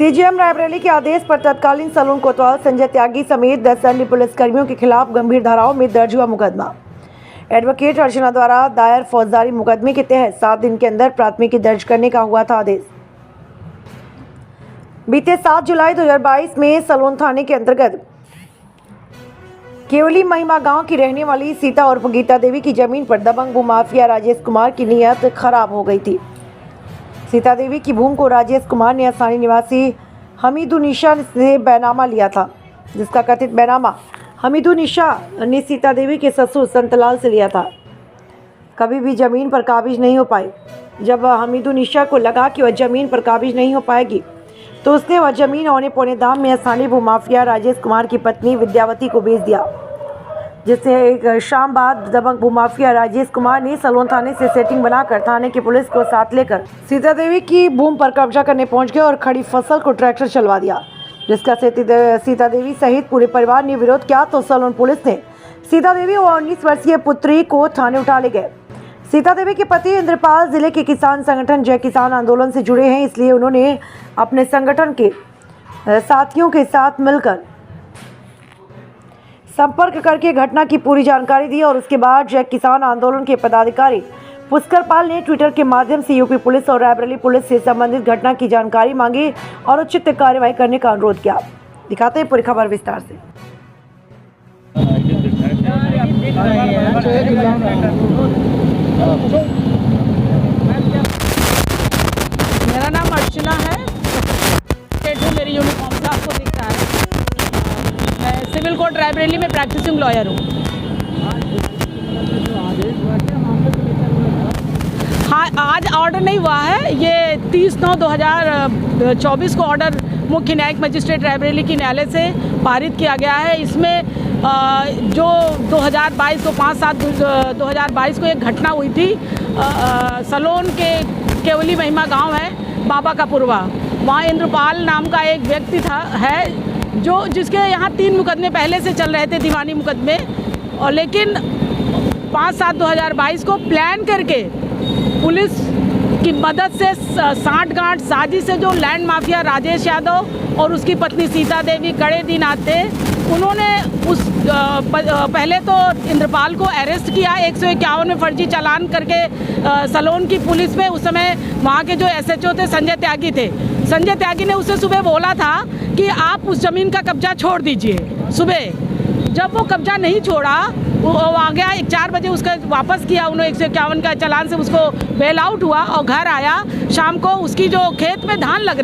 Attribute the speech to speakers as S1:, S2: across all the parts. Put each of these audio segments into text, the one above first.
S1: CGM Raebareli के आदेश पर तत्कालीन सलोन कोतवाल संजय त्यागी समेत 10 अन्य पुलिसकर्मियों के खिलाफ गंभीर धाराओं में दर्ज हुआ मुकदमा। एडवोकेट अर्चना द्वारा दायर फौजदारी मुकदमे के तहत 7 दिन के अंदर प्राथमिकी दर्ज करने का हुआ था आदेश। बीते 7 जुलाई 2022 में सलोन थाने के अंतर्गत केवली महिमा गांव की रहने वाली सीता उर्फ गीता देवी की जमीन पर दबंग भूमाफिया राजेश कुमार की नीयत खराब हो गई थी। सीता देवी की भूमि को राजेश कुमार ने स्थानीय निवासी हमीदुनिशा से बैनामा लिया था, जिसका कथित बैनामा हमीदुनिशा ने सीता देवी के ससुर संतलाल से लिया था। कभी भी जमीन पर काबिज नहीं हो पाए। जब हमीदुनिशा को लगा कि वह जमीन पर काबिज नहीं हो पाएगी तो उसने वह जमीन औने पौने दाम में स्थानीय भूमाफिया राजेश कुमार की पत्नी विद्यावती को बेच दिया, जिससे एक शाम बाद दबंग भूमाफिया राजेश कुमार ने सलोन थाने से सेटिंग बनाकर थाने की पुलिस को साथ लेकर सीता देवी की भूमि पर कब्जा करने पहुंच गए और खड़ी फसल को ट्रैक्टर चलवा दिया, जिसका सीता देवी सहित पूरे परिवार ने विरोध किया तो सलोन पुलिस ने सीता देवी और 19 वर्षीय पुत्री को थाने उठा ले गए। सीता देवी के पति इंद्रपाल जिले के किसान संगठन जय किसान आंदोलन से जुड़े हैं, इसलिए उन्होंने अपने संगठन के साथियों के साथ मिलकर संपर्क करके घटना की पूरी जानकारी दी और उसके बाद जय किसान आंदोलन के पदाधिकारी पुष्कर पाल ने ट्विटर के माध्यम से यूपी पुलिस और रायबरेली पुलिस से संबंधित घटना की जानकारी मांगी और उचित कार्रवाई करने का अनुरोध किया। दिखाते हैं पूरी खबर विस्तार से।
S2: मेरा नाम अर्चना है। मेरी यूनिफॉर्म से आपको दिखता है। मैं सिविल कोर्ट रायबरेली में प्रैक्टिसिंग लॉयर हूँ। हाँ, आज ऑर्डर नहीं हुआ है। ये 30/9/2024 को ऑर्डर मुख्य न्यायिक मजिस्ट्रेट रायबरेली की न्यायालय से पारित किया गया है। इसमें जो 2022 को 5/7/2022 को एक घटना हुई थी, सलोन के केवली महिमा गांव है, बाबा का पुरवा, वहाँ इंद्रपाल नाम का एक व्यक्ति जिसके यहाँ 3 मुकदमे पहले से चल रहे थे, दीवानी मुकदमे, और लेकिन 5/7/2022 को प्लान करके पुलिस की मदद से सांठगांठ साजिश से जो लैंड माफिया राजेश यादव और उसकी पत्नी सीता देवी कड़े दिन आते, उन्होंने पहले तो इंद्रपाल को अरेस्ट किया 151 में फर्जी चालान करके सलोन की पुलिस में। उस समय वहाँ के जो एसएचओ थे संजय त्यागी थे। संजय त्यागी ने उसे सुबह बोला था कि आप उस ज़मीन का कब्जा छोड़ दीजिए। सुबह जब वो कब्जा नहीं छोड़ा, वो आ गया 4 बजे, उसका वापस किया उन्होंने 151 का चालान से, उसको बेल आउट हुआ और घर आया। शाम को उसकी जो खेत में धान लग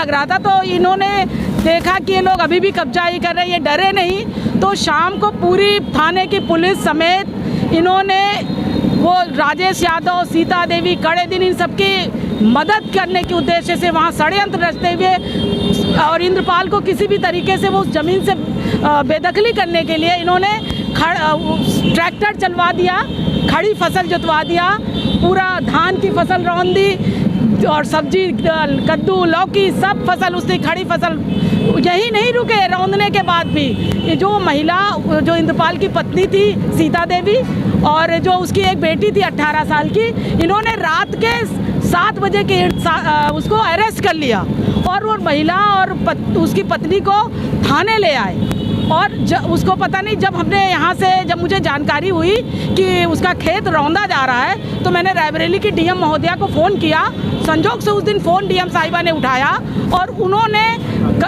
S2: रहा था, तो इन्होंने देखा कि ये लोग अभी भी कब्जा ही कर रहे हैं, ये डरे नहीं। तो शाम को पूरी थाने की पुलिस समेत इन्होंने वो राजेश यादव, सीता देवी, कड़े दिन, इन सबकी मदद करने के उद्देश्य से वहाँ षड्यंत्र रचते हुए और इंद्रपाल को किसी भी तरीके से वो उस ज़मीन से बेदखली करने के लिए इन्होंने ट्रैक्टर चलवा दिया, खड़ी फसल जुतवा दिया, पूरा धान की फसल रौंद दी और सब्जी, कद्दू, लौकी, सब फसल, उसकी खड़ी फसल। यही नहीं रुके, रौंदने के बाद भी ये जो महिला, जो इंद्रपाल की पत्नी थी सीता देवी और जो उसकी एक बेटी थी 18 साल की, इन्होंने रात के 7 बजे के उसको अरेस्ट कर लिया और वो महिला और उसकी पत्नी को थाने ले आए। और उसको पता नहीं, जब मुझे जानकारी हुई कि उसका खेत रौंदा जा रहा है, तो मैंने रायबरेली की डीएम महोदया को फ़ोन किया। संजोग से उस दिन फ़ोन डीएम साहिबा ने उठाया और उन्होंने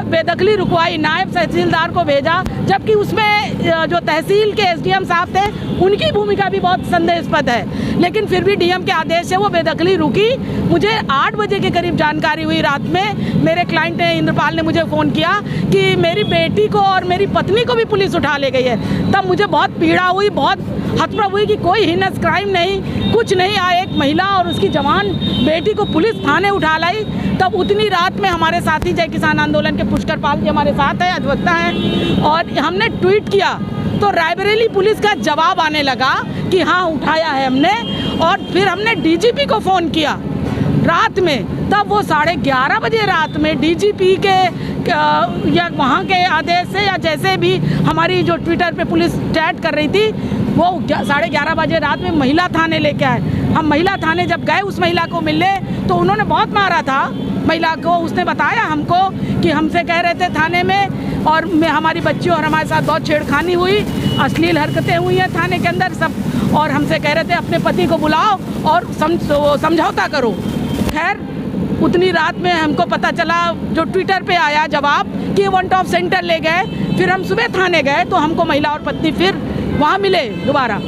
S2: बेदखली रुकवाई, नायब तहसीलदार को भेजा, जबकि उसमें जो तहसील के एसडीएम साहब थे उनकी भूमिका भी बहुत संदेहास्पद है, लेकिन फिर भी डीएम के आदेश से वो बेदखली रुकी। मुझे 8 बजे के करीब जानकारी हुई रात में, मेरे क्लाइंट ने, इंद्रपाल ने मुझे फ़ोन किया कि मेरी बेटी को और मेरी पत्नी को भी पुलिस उठा ले गई है। तब मुझे बहुत पीड़ा हुई, बहुत हतप्रभ हुई कि कोई हीनस क्राइम नहीं, कुछ नहीं आया, एक महिला और उसकी जवान बेटी को पुलिस थाने उठा लाई। तब उतनी रात में हमारे साथी जय किसान आंदोलन के पुष्कर पाल जी हमारे साथ है, अधिवक्ता हैं, और हमने ट्वीट किया तो रायबरेली पुलिस का जवाब आने लगा कि हाँ उठाया है हमने। और फिर हमने डीजीपी को फ़ोन किया रात में, तब वो 11:30 बजे रात में डीजीपी के या वहाँ के आदेश से या जैसे भी हमारी जो ट्विटर पे पुलिस चैट कर रही थी, वो 11:30 बजे रात में महिला थाने लेके आए। हम महिला थाने जब गए उस महिला को मिलने, तो उन्होंने बहुत मारा था, महिला को उसने बताया हमको कि हमसे कह रहे थे थाने में, और हमारी बच्ची और हमारे साथ बहुत छेड़खानी हुई, अश्लील हरकतें हुई हैं थाने के अंदर सब, और हमसे कह रहे थे अपने पति को बुलाओ और समझौता करो। खैर उतनी रात में हमको पता चला, जो ट्विटर पे आया जवाब कि वांट ऑफ सेंटर ले गए। फिर हम सुबह थाने गए तो हमको महिला और पत्नी फिर वहाँ मिले दोबारा।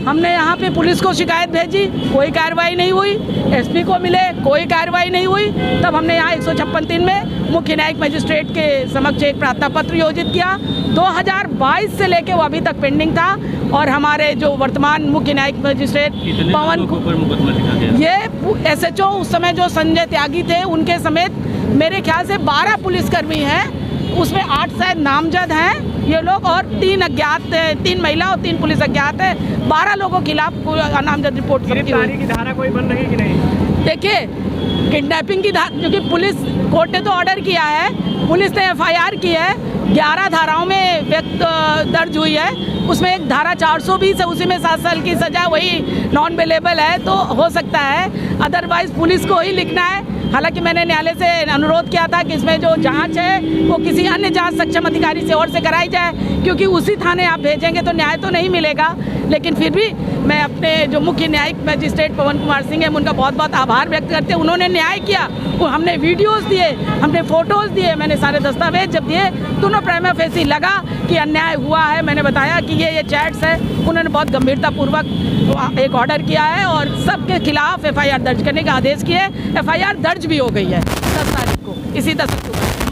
S2: हमने यहाँ पे पुलिस को शिकायत भेजी, कोई कार्रवाई नहीं हुई। एसपी को मिले, कोई कार्रवाई नहीं हुई। तब हमने यहाँ 156(3) में मुख्य न्यायिक मजिस्ट्रेट के समक्ष एक प्रार्थना पत्र योजित किया। 2022 से लेके वो अभी तक पेंडिंग था, और हमारे जो वर्तमान मुख्य न्यायिक मजिस्ट्रेट पवन ये SHO उस समय जो संजय त्यागी थे उनके समेत मेरे ख्याल से 12 पुलिसकर्मी हैं, उसमें 8 शायद नामजद हैं ये लोग, और 3 अज्ञात, 3 महिला और 3 पुलिस अज्ञात है। 12 लोगों के खिलाफ नामजद रिपोर्ट
S3: की धारा कोई बन रही है कि नहीं?
S2: देखिए, किडनैपिंग की धारा, क्योंकि पुलिस कोर्ट ने तो ऑर्डर किया है, पुलिस ने FIR की है, 11 धाराओं में व्यक्त दर्ज हुई है। उसमें एक धारा 420 है, उसी में 7 साल की सजा, वही नॉन बेलेबल है, तो हो सकता है। अदरवाइज पुलिस को ही लिखना है। हालांकि मैंने न्यायालय से अनुरोध किया था कि इसमें जो जांच है वो किसी अन्य जांच सक्षम अधिकारी से और से कराई जाए, क्योंकि उसी थाने आप भेजेंगे तो न्याय तो नहीं मिलेगा। लेकिन फिर भी मैं अपने जो मुख्य न्यायिक मजिस्ट्रेट पवन कुमार सिंह हैं उनका बहुत बहुत आभार व्यक्त करते हैं। उन्होंने न्याय किया, वो हमने वीडियोज़ दिए, हमने फ़ोटोज़ दिए, मैंने सारे दस्तावेज जब दिए दोनों प्राइमा फेसी लगा कि अन्याय हुआ है। मैंने बताया कि ये चैट्स है, उन्होंने बहुत गंभीरतापूर्वक एक ऑर्डर किया है और सबके खिलाफ FIR दर्ज करने का आदेश किया है। FIR दर्ज भी हो गई है 10 तारीख को, इसी 10 अक्टूबर।